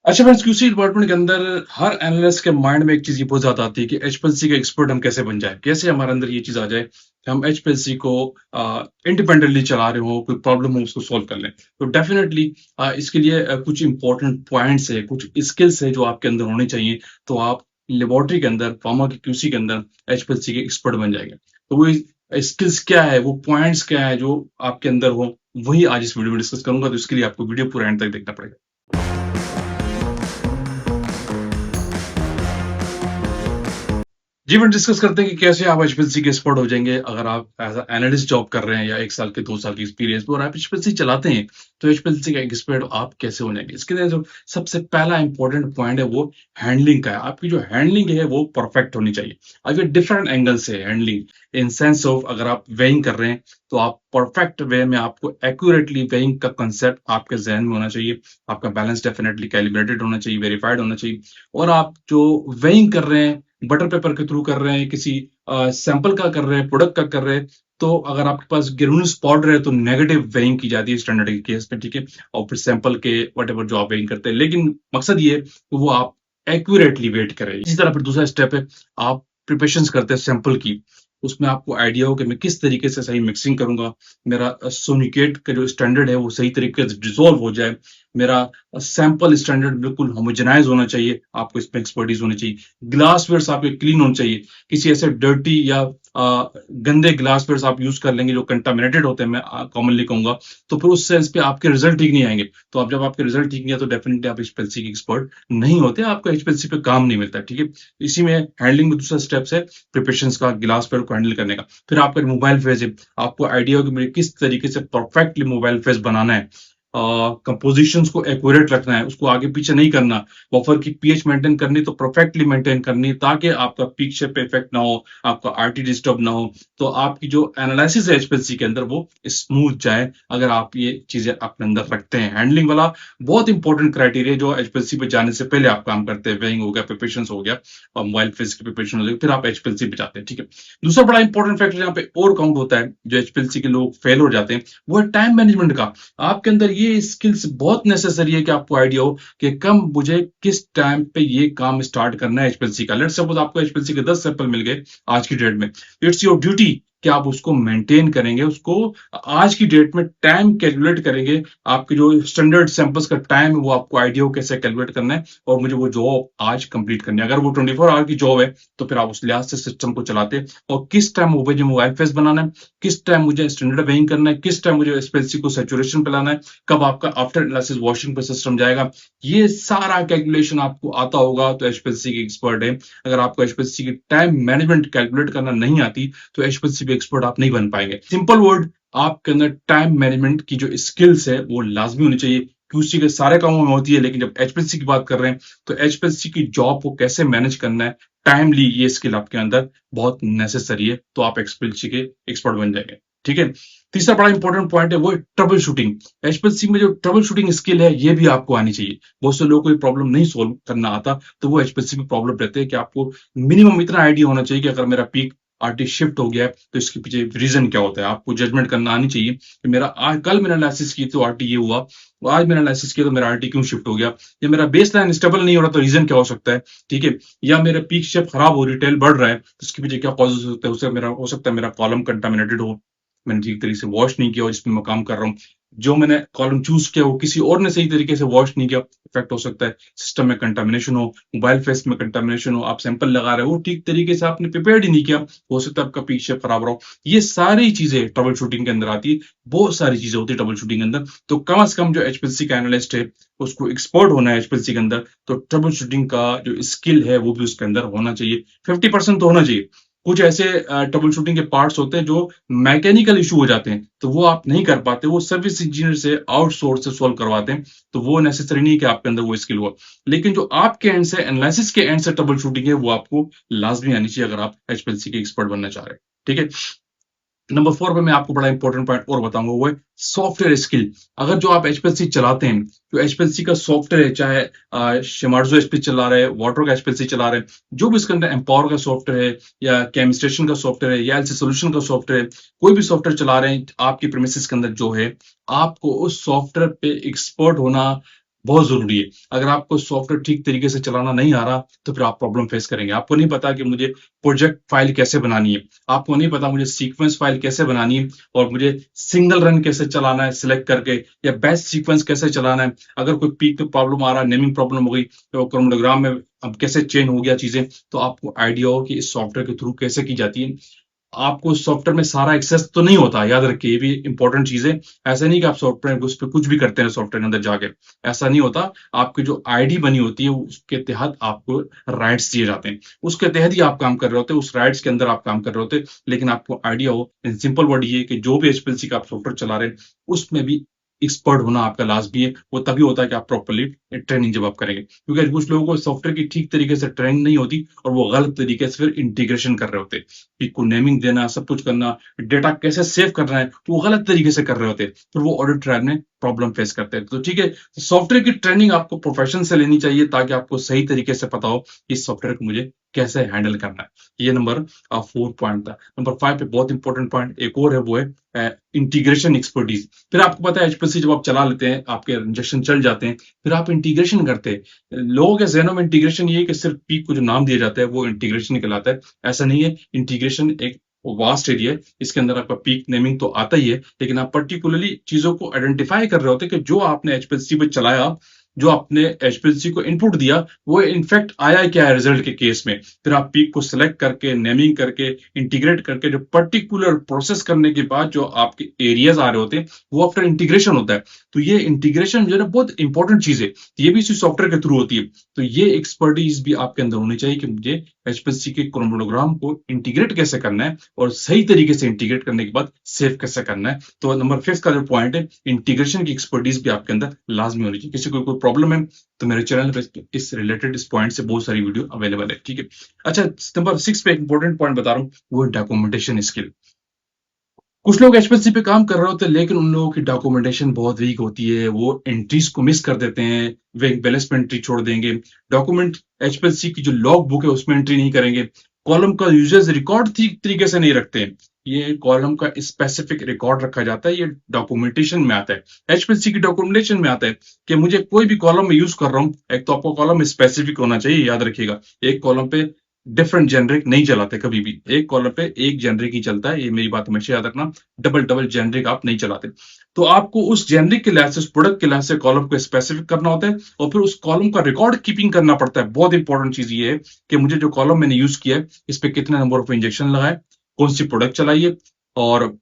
अच्छा friends, QC department के अंदर हर एनालिस्ट के माइंड में एक चीज ये बहुत ज्यादा आती है कि एचपीएलसी का एक्सपर्ट हम कैसे बन जाए, कैसे हमारे अंदर ये चीज आ जाए कि हम एचपीएलसी को इंडिपेंडेंटली चला रहे हो, कोई प्रॉब्लम हो उसको सॉल्व कर लें। तो डेफिनेटली इसके लिए कुछ इंपॉर्टेंट पॉइंट्स है, कुछ स्किल्स है जो आपके अंदर होने चाहिए। तो आप लेबोरेटरी के अंदर, फार्मा के क्यूसी के अंदर एचपीएलसी के एक्सपर्ट बन जाएंगे। तो वो स्किल्स क्या है, वो पॉइंट्स क्या है जो आपके अंदर हो, वही आज इस वीडियो में डिस्कस करूंगा। तो इसके लिए आपको वीडियो पूरा एंड तक देखना पड़ेगा। जी, मैं डिस्कस करते हैं कि कैसे आप एचपीएलसी के एक्सपर्ट हो जाएंगे अगर आप एज एनालिस्ट जॉब कर रहे हैं या 1 साल के 2 साल की एक्सपीरियंस और आप एचपीएलसी चलाते हैं। तो एचपीएलसी का एक्सपर्ट आप कैसे हो जाएंगे, इसके लिए जो सबसे पहला इंपॉर्टेंट पॉइंट है वो हैंडलिंग का है। आपकी जो हैंडलिंग है वो परफेक्ट होनी चाहिए। अब ये डिफरेंट एंगल से हैंडलिंग इन सेंस ऑफ, अगर आप वेइंग कर रहे हैं तो आप परफेक्ट वे में, आपको एक्यूरेटली वेइंग का कंसेप्ट आपके जहन में होना चाहिए। आपका बैलेंस डेफिनेटली कैलिब्रेटेड होना चाहिए, वेरीफाइड होना चाहिए। और आप जो वेइंग कर रहे हैं, बटर पेपर के थ्रू कर रहे हैं, किसी सैंपल का कर रहे हैं, प्रोडक्ट का कर रहे हैं, तो अगर आपके पास गिरउनिस पाउडर है तो नेगेटिव वेइंग की जाती है स्टैंडर्ड के केस में, ठीक है। और फिर सैंपल के वट जो आप वेइंग करते हैं, लेकिन मकसद ये है कि वो आप एक्यूरेटली वेट करें। इसी तरह फिर दूसरा स्टेप है, आप प्रिपरेशन करते हैं सैंपल की। उसमें आपको आइडिया हो कि मैं किस तरीके से सही मिक्सिंग करूंगा, मेरा सोनिकेट का जो स्टैंडर्ड है वो सही तरीके से डिसॉल्व हो जाए, मेरा सैंपल स्टैंडर्ड बिल्कुल होमोजेनाइज होना चाहिए। आपको इसमें एक्सपर्टीज होनी चाहिए। ग्लास वेयर्स आपके क्लीन होने चाहिए। किसी ऐसे डर्टी या गंदे ग्लास वेयर्स आप यूज कर लेंगे जो कंटामिनेटेड होते हैं, मैं कॉमनली कहूंगा, तो फिर उस सेंस पे आपके रिजल्ट ठीक नहीं आएंगे। तो अब जब आपके रिजल्ट ठीक नहीं है तो डेफिनेटली आप एचपीएलसी के एक्सपर्ट नहीं होते, आपको एचपीएलसी पे काम नहीं मिलता, ठीक है। इसी में हैंडलिंग में दूसरा स्टेप्स है प्रिपरेशन का, गिलास वेयर को हैंडल करने का। फिर आपका मोबाइल फेज है। आपको आइडिया हो कि मुझे किस तरीके से परफेक्टली मोबाइल फेज बनाना है, कंपोजिशंस को एक्यूरेट रखना है, उसको आगे पीछे नहीं करना। बफर की पीएच मेंटेन करनी तो परफेक्टली मेंटेन करनी, ताकि आपका पीक शेप इफेक्ट ना हो, आपका आरटी डिस्टर्ब ना हो। तो आपकी जो एनालिसिस है एचपीएलसी के अंदर वो स्मूथ जाए, अगर आप ये चीजें अपने अंदर रखते हैं। हैंडलिंग वाला बहुत इंपॉर्टेंट क्राइटेरिया जो एचपीएलसी पे जाने से पहले आप काम करते हैं। वेइंग हो गया, प्रिपरेशन हो गया, और मोबाइल फेज की प्रिपरेशन हो गई, फिर आप एचपीएलसी पे जाते हैं, ठीक है। दूसरा बड़ा इंपॉर्टेंट फैक्टर यहाँ पे और काउंट होता है, जो एचपीएलसी के लोग फेल हो जाते हैं, वो है टाइम मैनेजमेंट का। आपके अंदर ये स्किल्स बहुत नेसेसरी है कि आपको आइडिया हो कि कब मुझे किस टाइम पे ये काम स्टार्ट करना है एचपीएलसी का। लेट्स सपोज आपको एचपीएलसी के 10 सैंपल मिल गए आज की डेट में। इट्स योर ड्यूटी कि आप उसको मेंटेन करेंगे, उसको आज की डेट में टाइम कैलकुलेट करेंगे। आपके जो स्टैंडर्ड सैंपल्स का टाइम है वो आपको आइडिया हो कैसे कैलकुलेट करना है, और मुझे वो जॉब आज कंप्लीट करनी है। अगर वो 24 आवर की जॉब है तो फिर आप उस लिहाज से सिस्टम को चलाते हैं, और किस टाइम मुझे मोबाइल फेस बनाना है, किस टाइम मुझे स्टैंडर्ड वेइंग करना है, किस टाइम मुझे एसपीएलसी को सैचुरेशन पे लाना है, कब आपका आफ्टर एनालिसिस वॉशिंग पे सिस्टम जाएगा, ये सारा कैलकुलेशन आपको आता होगा तो एचपीएलसी के एक्सपर्ट है। अगर आपको एचपीएलसी की टाइम मैनेजमेंट कैलकुलेट करना नहीं आती तो एचपीएलसी पे एक्सपर्ट आप नहीं बन पाएंगे। सिंपल वर्ड, आपके अंदर टाइम मैनेजमेंट की जो स्किल्स है वो लाजमी होनी चाहिए। क्यूसी के सारे कामों में होती है, लेकिन जब एचपीएलसी की बात कर रहे हैं तो एचपीएलसी की जॉब को कैसे मैनेज करना है टाइमली, ये स्किल आपके अंदर बहुत नेसेसरी है। तो आप एचपीएलसी के एक्सपर्ट बन जाएंगे, ठीक है। तीसरा बड़ा इंपॉर्टेंट पॉइंट है वो ट्रबल शूटिंग। एचपीएलसी में जो ट्रबल शूटिंग स्किल है ये भी आपको आनी चाहिए। बहुत से लोगों को प्रॉब्लम नहीं सोल्व करना आता, तो वो एचपीएलसी में प्रॉब्लम रहते हैं कि आपको मिनिमम इतना आइडिया होना चाहिए कि अगर मेरा पीक आरटी शिफ्ट हो गया है तो इसके पीछे रीजन क्या होता है। आपको जजमेंट करना आनी चाहिए कि मेरा आज, कल मैंने एनालिसिस की तो आरटी ये हुआ, आज मैंने एनालिसिस किया तो मेरा आरटी क्यों शिफ्ट हो गया, या मेरा बेस लाइन स्टेबल नहीं हो रहा तो रीजन क्या हो सकता है, ठीक है। या मेरा पीक शेप खराब हो, रिटेल बढ़ रहा है तो इसके पीछे क्या कॉजेज होते हैं। उससे मेरा हो सकता है मेरा कॉलम कंटामिनेटेड हो, मैंने ठीक तरीके से वॉश नहीं किया, और जिसमें मैं काम कर रहा हूँ जो मैंने कॉलम चूज किया वो किसी और ने सही तरीके से वॉश नहीं किया, इफेक्ट हो सकता है। सिस्टम में कंटामिनेशन हो, मोबाइल फेस में कंटामिनेशन हो, आप सैंपल लगा रहे हो ठीक तरीके से आपने प्रिपेयर ही नहीं किया, हो सकता है आपका पीक शेप खराब रहा हो। ये सारी चीजें ट्रबल शूटिंग के अंदर आती है। बहुत सारी चीजें होती है ट्रबल शूटिंग के अंदर। तो कम से कम जो एचपीएलसी का एनालिस्ट है उसको एक्सपर्ट होना है एचपीएलसी के अंदर, तो ट्रबल शूटिंग का जो स्किल है वो भी उसके अंदर होना चाहिए। 50% तो होना चाहिए। कुछ ऐसे ट्रबल शूटिंग के पार्ट्स होते हैं जो मैकेनिकल इशू हो जाते हैं, तो वो आप नहीं कर पाते, वो सर्विस इंजीनियर से आउटसोर्स से सॉल्व करवाते हैं। तो वो नेसेसरी नहीं कि आपके अंदर वो स्किल हो, लेकिन जो आपके एंड से एनालिसिस के एंड से ट्रबल शूटिंग है वो आपको लाजमी आनी चाहिए अगर आप एचपीएलसी के एक्सपर्ट बनना चाह रहे हैं, ठीक है। नंबर 4 पे मैं आपको बड़ा इंपॉर्टेंट पॉइंट और बताऊंगा, वो है सॉफ्टवेयर स्किल। अगर जो आप एचपीएलसी चलाते हैं, जो एचपीएलसी का सॉफ्टवेयर है, चाहे शिमार्जो एचपीएलसी चला रहे हैं, वाटर का एचपीएलसी चला रहे हैं, जो भी इसके अंदर एम्पावर का सॉफ्टवेयर है या केमिस्ट्रेशन का सॉफ्टवेयर है या एलसी सोल्यूशन का सॉफ्टवेयर है, कोई भी सॉफ्टवेयर चला रहे हैं आपकी प्रीमिसेस के अंदर जो है, आपको उस सॉफ्टवेयर पे एक्सपर्ट होना बहुत ज़रूरी है। अगर आपको सॉफ्टवेयर ठीक तरीके से चलाना नहीं आ रहा, तो फिर आप प्रॉब्लम फेस करेंगे। आपको नहीं पता कि मुझे प्रोजेक्ट फ़ाइल कैसे बनानी है, आपको नहीं पता मुझे सीक्वेंस फ़ाइल कैसे बनानी है और मुझे सिंगल रन कैसे चलाना है सिलेक्ट करके या बैच सीक्वेंस कैसे चलाना है। अगर कोई पीक में प्रॉब्लम आ रहा है, नेमिंग प्रॉब्लम हो गई, तो क्रोनोग्राम में अब कैसे चेंज हो गया चीज़ें, तो आपको आइडिया हो कि इस सॉफ्टवेयर के थ्रू कैसे की जाती है। आपको सॉफ्टवेयर में सारा एक्सेस तो नहीं होता, याद रखिए ये भी इंपॉर्टेंट चीज़ है। ऐसा नहीं कि आप सॉफ्टवेयर उस पे कुछ भी करते हैं सॉफ्टवेयर के अंदर जाके, ऐसा नहीं होता। आपकी जो आईडी बनी होती है उसके तहत आपको राइट्स दिए जाते हैं। उसके तहत ही आप काम कर रहे होते हैं, उस राइट्स के अंदर आप काम कर रहे होते हैं। लेकिन आपको आइडिया हो, इन सिंपल वर्ड ये है कि जो भी एचपीएलसी का आप सॉफ्टवेयर चला रहे हैं, उसमें भी एक्सपर्ट होना आपका लाज़मी है। वो तभी होता है कि आप प्रॉपर्ली ट्रेनिंग जब आप करेंगे। क्योंकि कुछ लोगों को सॉफ्टवेयर की ठीक तरीके से ट्रेनिंग नहीं होती और वो गलत तरीके से फिर इंटीग्रेशन कर रहे होते हैं। को नेमिंग देना, सब कुछ करना, डेटा कैसे सेव करना है, वो गलत तरीके से कर रहे होते हैं। फिर वो ऑडिट ट्रायल में प्रॉब्लम फेस करते हैं। तो ठीक है, सॉफ्टवेयर की ट्रेनिंग आपको प्रोफेशन से लेनी चाहिए ताकि आपको सही तरीके से पता हो कि इस सॉफ्टवेयर को मुझे कैसे हैंडल करना है। ये नंबर 4 पॉइंट था। नंबर 5 पे बहुत इंपॉर्टेंट पॉइंट एक और है, वो है इंटीग्रेशन एक्सपर्टीज। फिर आपको पता है एचपीएलसी जब आप चला लेते हैं, आपके इंजेक्शन चल जाते हैं, फिर आप इंटीग्रेशन करते हैं। लोगों के जहनों में इंटीग्रेशन ये है कि सिर्फ पीक को जो नाम दिया जाता है वो इंटीग्रेशन कहलाता है। ऐसा नहीं है। इंटीग्रेशन एक वास्ट एरिया है। इसके अंदर आपका पीक नेमिंग तो आता ही है, लेकिन आप पर्टिकुलरली चीजों को आइडेंटिफाई कर रहे होते हैं कि जो आपने एचपीएलसी पे चलाया, जो आपने एचपीएलसी को इनपुट दिया, वो इनफैक्ट आया क्या है रिजल्ट के केस में। फिर आप पीक को सिलेक्ट करके, नेमिंग करके, इंटीग्रेट करके, जो पर्टिकुलर प्रोसेस करने के बाद जो आपके एरियाज आ रहे होते हैं, वो आफ्टर इंटीग्रेशन होता है। तो ये इंटीग्रेशन जो है ना, बहुत इंपॉर्टेंट चीज है। ये भी इसी सॉफ्टवेयर के थ्रू होती है। तो ये एक्सपर्टीज भी आपके अंदर होनी चाहिए कि मुझे एचपीएलसी के क्रोनोग्राम को इंटीग्रेट कैसे करना है और सही तरीके से इंटीग्रेट करने के बाद सेव कैसे करना है। तो नंबर 5 का जो पॉइंट है, इंटीग्रेशन की एक्सपर्टीज भी आपके अंदर लाजमी होनी चाहिए। किसी को कोई प्रॉब्लम है तो मेरे चैनल पे इस रिलेटेड इस पॉइंट से बहुत सारी वीडियो अवेलेबल है। ठीक है। अच्छा, नंबर 6 पे एक इंपॉर्टेंट पॉइंट बता रहा हूँ, वो है डॉक्यूमेंटेशन स्किल। कुछ लोग एचपीएलसी पे काम कर रहे होते हैं, लेकिन उन लोगों की डॉक्यूमेंटेशन बहुत वीक होती है। वो एंट्रीज को मिस कर देते हैं, वे बैलेंस में एंट्री छोड़ देंगे। डॉक्यूमेंट एचपीएलसी की जो लॉग बुक है उसमें एंट्री नहीं करेंगे। कॉलम का यूजर्स रिकॉर्ड ठीक तरीके से नहीं रखते हैं। ये कॉलम का स्पेसिफिक रिकॉर्ड रखा जाता है, ये डॉक्यूमेंटेशन में आता है। एचपीएलसी की डॉक्यूमेंटेशन में आता है कि मुझे कोई भी कॉलम में यूज कर रहा हूँ, एक तो आपको कॉलम स्पेसिफिक होना चाहिए, याद रखिएगा। एक कॉलम पे डिफरेंट जेनरिक नहीं चलाते कभी भी। एक कॉलम पे एक जेनरिक ही चलता है, ये मेरी बात हमेशा याद रखना। डबल डबल जेनरिक आप नहीं चलाते। तो आपको उस जेनरिक के लिहाज से, उस प्रोडक्ट के लिहाज से कॉलम को स्पेसिफिक करना होता है और फिर उस कॉलम का रिकॉर्ड कीपिंग करना पड़ता है। बहुत इंपॉर्टेंट चीज ये है कि मुझे जो कॉलम मैंने यूज किया है, इस पे कितने नंबर ऑफ इंजेक्शन लगाए, कौन सी प्रोडक्ट चलाई है, और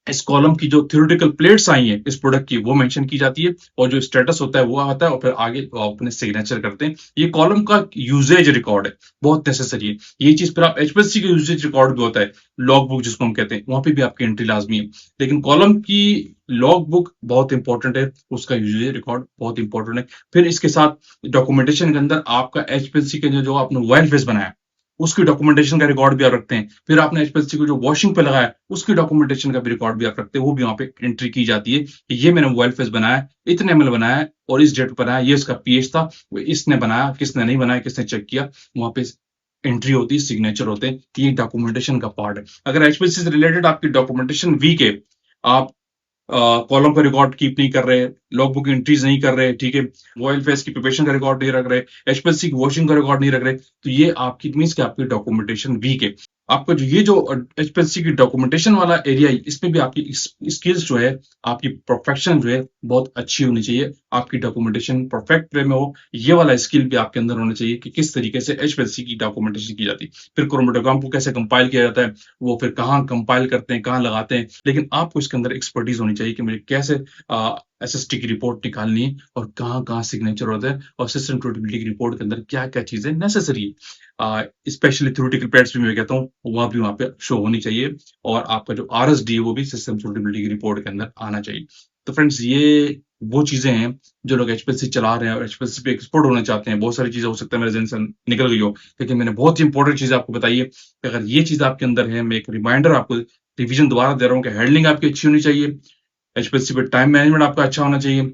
इस कॉलम की जो थ्योरेटिकल प्लेट्स आई हैं इस प्रोडक्ट की, वो मेंशन की जाती है, और जो स्टेटस होता है वो आता है, और फिर आगे वो अपने सिग्नेचर करते हैं। ये कॉलम का यूजेज रिकॉर्ड है, बहुत नेसेसरी है ये चीज। फिर आप एचपीएलसी का यूजेज रिकॉर्ड भी होता है, लॉग बुक जिसको हम कहते हैं, वहां पे भी आपकी एंट्री लाजमी है। लेकिन कॉलम की लॉग बुक बहुत इंपॉर्टेंट है, उसका यूजेज रिकॉर्ड बहुत इंपॉर्टेंट है। फिर इसके साथ डॉक्यूमेंटेशन के अंदर आपका एचपीएलसी के जो आपने मोबाइल फेस बनाया, उसकी डॉक्यूमेंटेशन का रिकॉर्ड भी आप रखते हैं। फिर आपने एचपीएलसी को जो वॉशिंग पे लगाया, उसकी डॉक्यूमेंटेशन का भी रिकॉर्ड भी आप रखते हैं, वो भी वहां पे एंट्री की जाती है कि ये मैंने मोबाइल फेस बनाया, इतने एमएल बनाया और इस डेट पर बनाया, ये इसका पीएच था, इसने बनाया, किसने नहीं बनाया, किसने चेक किया, वहां पे एंट्री होती है, सिग्नेचर होते हैं। ये डॉक्यूमेंटेशन का पार्ट है। अगर एचपीएलसी से रिलेटेड आपकी डॉक्यूमेंटेशन वीक है, आप कॉलम का रिकॉर्ड कीप नहीं कर रहे, लॉग बुक एंट्रीज नहीं कर रहे, ठीक है, ऑयल फेस की प्रिपरेशन का रिकॉर्ड नहीं रख रहे, एचपीएलसी की वॉशिंग का रिकॉर्ड नहीं रख रहे, तो ये आपकी मीन्स कि आपकी डॉक्यूमेंटेशन वीक है। आपका जो ये जो एचपीएलसी की डॉक्यूमेंटेशन वाला एरिया है, इसमें भी आपकी स्किल्स जो है, आपकी परफेक्शन जो है, बहुत अच्छी होनी चाहिए। आपकी डॉक्यूमेंटेशन परफेक्ट वे में हो, ये वाला स्किल भी आपके अंदर होना चाहिए कि किस तरीके से एचपीएलसी की डॉक्यूमेंटेशन की जाती है। फिर क्रोमोटोग्राम को कैसे कंपाइल किया जाता है, वो फिर कहाँ कंपाइल करते हैं, कहाँ लगाते हैं, लेकिन आपको इसके अंदर एक्सपर्टीज होनी चाहिए कि मुझे कैसे एसएसटी की रिपोर्ट निकालनी है और कहाँ कहाँ सिग्नेचर होता है, और सिस्टम ट्रूथबिलिटी की रिपोर्ट के अंदर क्या क्या चीजें नेसेसरी है। स्पेशली थ्योरेटिकल पैड्स भी मैं कहता हूँ, वह भी वहां पे शो होनी चाहिए, और आपका जो आरएसडी है वो भी सिस्टम ट्रूथबिलिटी की रिपोर्ट के अंदर आना चाहिए। तो फ्रेंड्स, ये वो चीजें हैं जो लोग एचपीएलसी चला रहे हैं और एचपीएलसी पे एक्सपर्ट होना चाहते हैं। बहुत सारी चीजें हो सकता है मेरे जहन से निकल गई हो, लेकिन मैंने बहुत ही इंपॉर्टेंट चीज आपको बताई है कि अगर ये चीज आपके अंदर है, मैं एक रिमाइंडर आपको रिवीजन दोबारा दे रहा हूँ कि हैंडलिंग आपकी अच्छी होनी चाहिए, एचपीएलसी पे टाइम मैनेजमेंट आपका अच्छा होना चाहिए,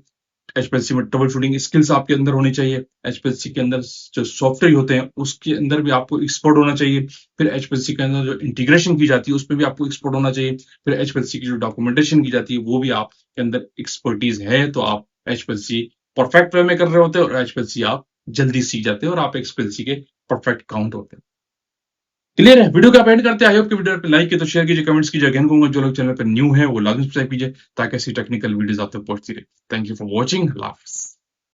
एचपीएलसी में ट्रबल शूटिंग स्किल्स आपके अंदर होनी चाहिए, एचपीएलसी के अंदर जो सॉफ्टवेयर होते हैं उसके अंदर भी आपको एक्सपर्ट होना चाहिए, फिर एचपीएलसी के अंदर जो इंटीग्रेशन की जाती है उसमें भी आपको एक्सपर्ट होना चाहिए, फिर एचपीएलसी की जो डॉक्यूमेंटेशन की जाती है वो भी आपके अंदर एक्सपर्टीज है, तो आप एचपीएलसी परफेक्ट वे में कर रहे होते हैं और एचपीएलसी आप जल्दी सीख जाते हो और आप एक्सपीएलसी के परफेक्ट काउंट होते हैं। क्लियर है? वीडियो को आप एंड करते हैं। आई होप कि वीडियो पे लाइक किया तो शेयर कीजिए, कमेंट्स कीजिए। अगेन कहूंगा जो लोग चैनल पे न्यू है वो लाजमी सब्सक्राइब कीजिए ताकि ऐसी टेक्निकल वीडियोस आप तक पहुंचती रहे। Thank you for watching. Allah हाफिज़।